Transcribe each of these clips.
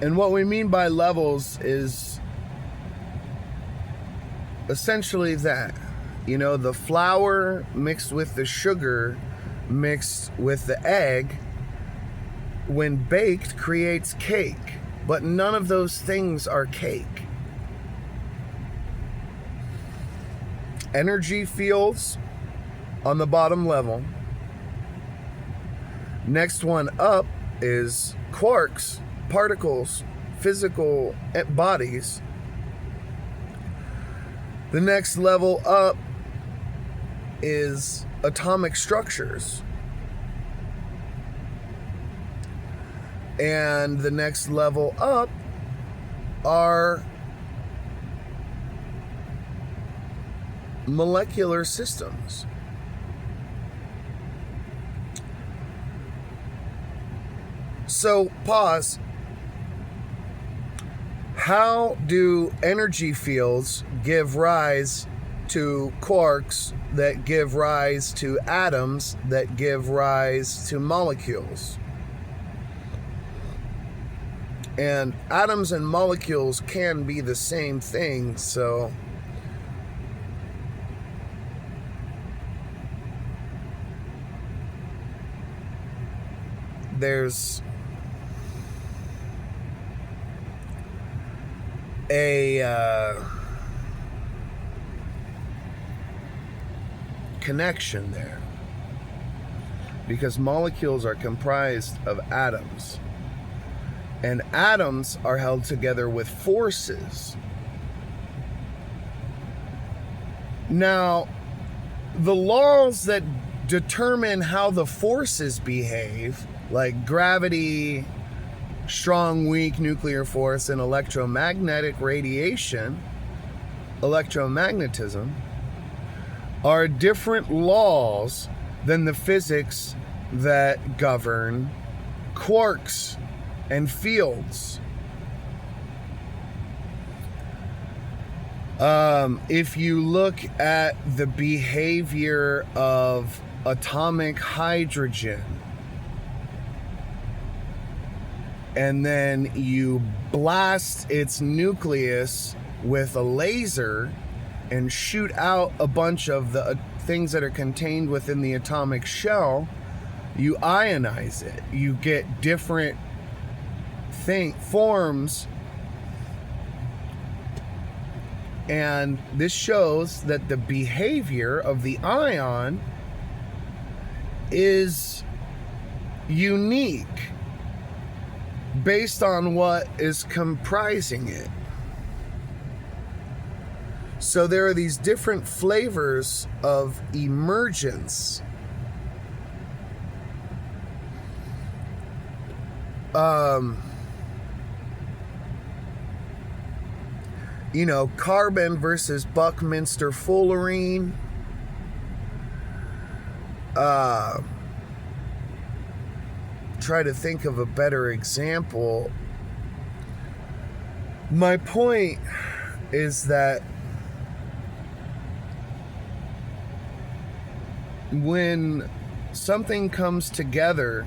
And what we mean by levels is essentially that, the flour mixed with the sugar mixed with the egg, when baked, creates cake. But none of those things are cake. Energy fields on the bottom level. Next one up is quarks, particles, physical bodies. The next level up is atomic structures. And the next level up are molecular systems. So, pause. How do energy fields give rise to quarks that give rise to atoms that give rise to molecules? And atoms and molecules can be the same thing, so there's a connection there, because molecules are comprised of atoms, and atoms are held together with forces. Now, the laws that determine how the forces behave, like gravity, strong, weak nuclear force, and electromagnetic radiation, electromagnetism, are different laws than the physics that govern quarks and fields. If you look at the behavior of atomic hydrogen, and then you blast its nucleus with a laser and shoot out a bunch of the things that are contained within the atomic shell, you ionize it. You get different forms, and this shows that the behavior of the ion is unique based on what is comprising it. So there are these different flavors of emergence. Carbon versus Buckminster fullerene. Try to think of a better example. My point is that when something comes together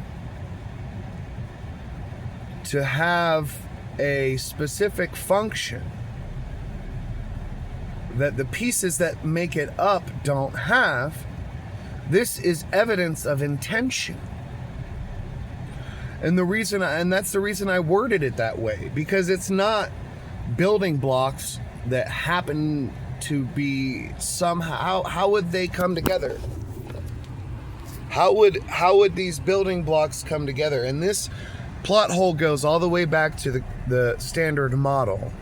to have a specific function that the pieces that make it up don't have, this is evidence of intention. And that's the reason I worded it that way, because it's not building blocks that happen to be somehow. How would they come together? How would these building blocks come together? And this plot hole goes all the way back to the Standard Model,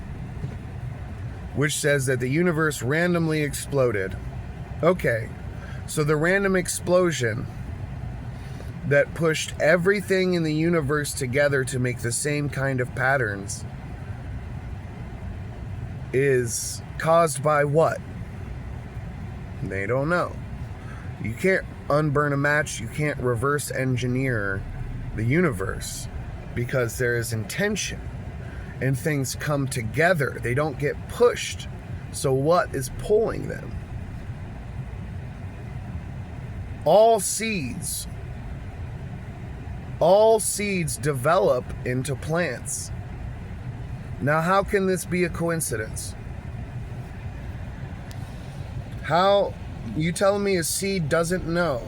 which says that the universe randomly exploded. Okay, so the random explosion that pushed everything in the universe together to make the same kind of patterns is caused by what? They don't know. You can't unburn a match. You can't reverse engineer the universe, because there is intention and things come together. They don't get pushed. So what is pulling them? All seeds All seeds develop into plants. Now, how can this be a coincidence? How, you telling me a seed doesn't know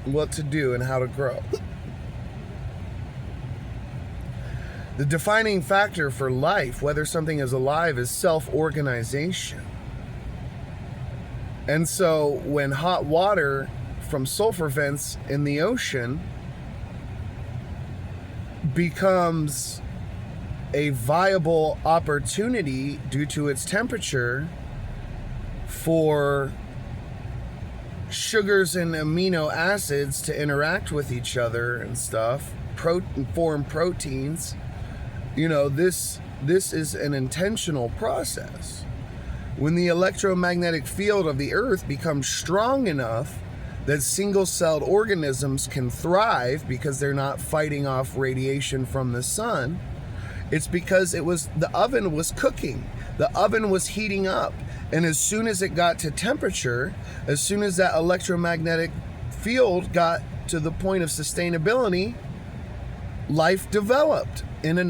what to do and how to grow? The defining factor for life, whether something is alive, is self-organization. And so when hot water from sulfur vents in the ocean becomes a viable opportunity due to its temperature for sugars and amino acids to interact with each other and stuff, form proteins, you know, this is an intentional process. When the electromagnetic field of the earth becomes strong enough that single-celled organisms can thrive because they're not fighting off radiation from the sun, it's because the oven was cooking. The oven was heating up. And as soon as it got to temperature, as soon as that electromagnetic field got to the point of sustainability, life developed in an